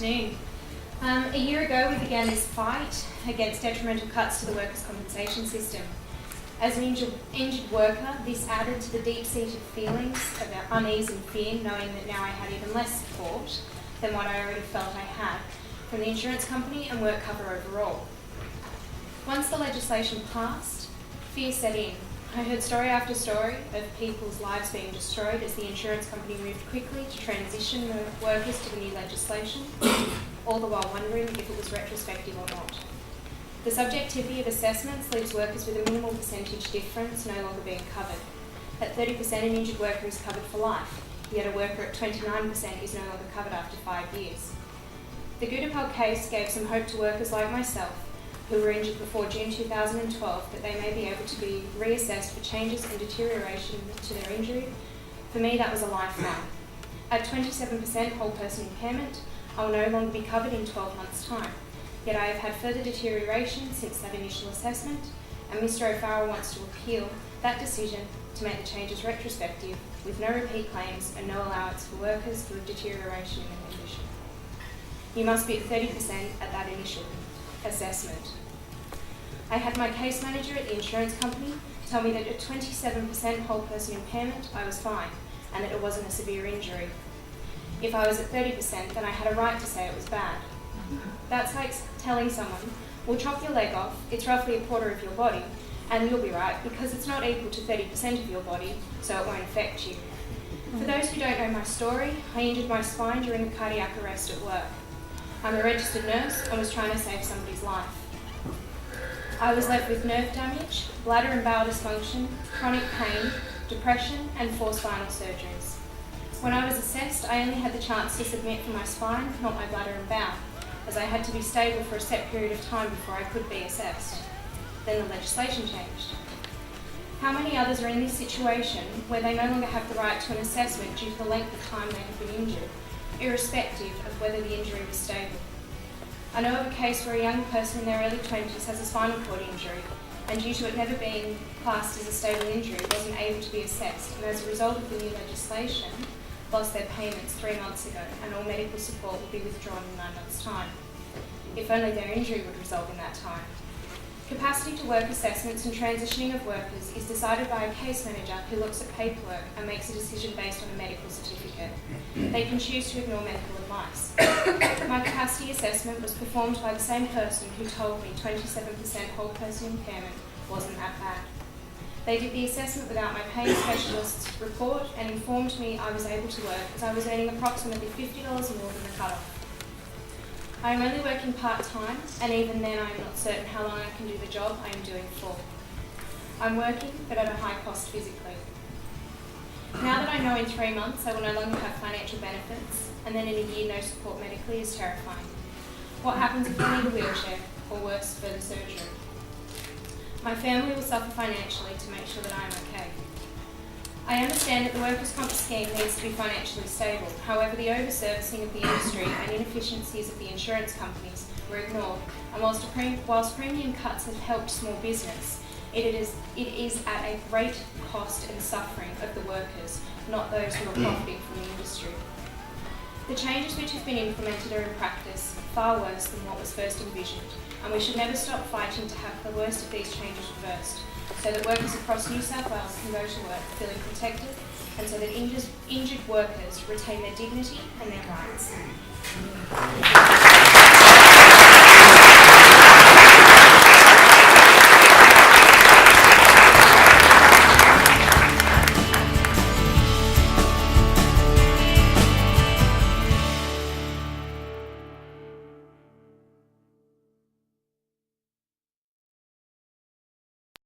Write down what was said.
afternoon. A year ago, we began this fight against detrimental cuts to the workers' compensation system. As an injured worker, this added to the deep-seated feelings of unease and fear, knowing that now I had even less support than what I already felt I had from the insurance company and work cover overall. Once the legislation passed, fear set in. I heard story after story of people's lives being destroyed as the insurance company moved quickly to transition the workers to the new legislation, all the while wondering if it was retrospective or not. The subjectivity of assessments leaves workers with a minimal percentage difference no longer being covered. At 30%, an injured worker is covered for life, yet a worker at 29% is no longer covered after 5 years. The Goodapal case gave some hope to workers like myself who were injured before June 2012 that they may be able to be reassessed for changes and deterioration to their injury. For me, that was a lifeline. At 27% whole person impairment, I will no longer be covered in 12 months' time. Yet I have had further deterioration since that initial assessment, and Mr O'Farrell wants to appeal that decision to make the changes retrospective with no repeat claims and no allowance for workers who have deterioration in their condition. You must be at 30% at that initial assessment. I had my case manager at the insurance company tell me that at 27% whole person impairment I was fine and that it wasn't a severe injury. If I was at 30%, then I had a right to say it was bad. That's like telling someone, we'll chop your leg off, it's roughly a quarter of your body, and you'll be right because it's not equal to 30% of your body, so it won't affect you. For those who don't know my story, I injured my spine during a cardiac arrest at work. I'm a registered nurse and was trying to save somebody's life. I was left with nerve damage, bladder and bowel dysfunction, chronic pain, depression, and 4 spinal surgeries. When I was assessed, I only had the chance to submit for my spine, not my bladder and bowel, as I had to be stable for a set period of time before I could be assessed. Then the legislation changed. How many others are in this situation where they no longer have the right to an assessment due to the length of time they have been injured, irrespective of whether the injury was stable? I know of a case where a young person in their early 20s has a spinal cord injury and due to it never being classed as a stable injury wasn't able to be assessed, and as a result of the new legislation lost their payments 3 months ago and all medical support will be withdrawn in 9 months' time. If only their injury would resolve in that time. Capacity to work assessments and transitioning of workers is decided by a case manager who looks at paperwork and makes a decision based on a medical certificate. They can choose to ignore medical advice. My capacity assessment was performed by the same person who told me 27% whole person impairment wasn't that bad. They did the assessment without my pain specialist's report and informed me I was able to work as I was earning approximately $50 more than the cut-off. I am only working part-time, and even then I am not certain how long I can do the job I am doing for. I'm working, but at a high cost physically. Now that I know in 3 months I will no longer have financial benefits, and then in a year no support medically is terrifying. What happens if I need a wheelchair, or worse, further surgery? My family will suffer financially to make sure that I am okay. I understand that the workers' comp scheme needs to be financially stable. However, the over-servicing of the industry and inefficiencies of the insurance companies were ignored, and whilst premium cuts have helped small business, it is at a great cost and suffering of the workers, not those who are profiting from the industry. The changes which have been implemented are in practice far worse than what was first envisioned, and we should never stop fighting to have the worst of these changes reversed, so that workers across New South Wales can go to work feeling protected, and so that injured workers retain their dignity and their rights.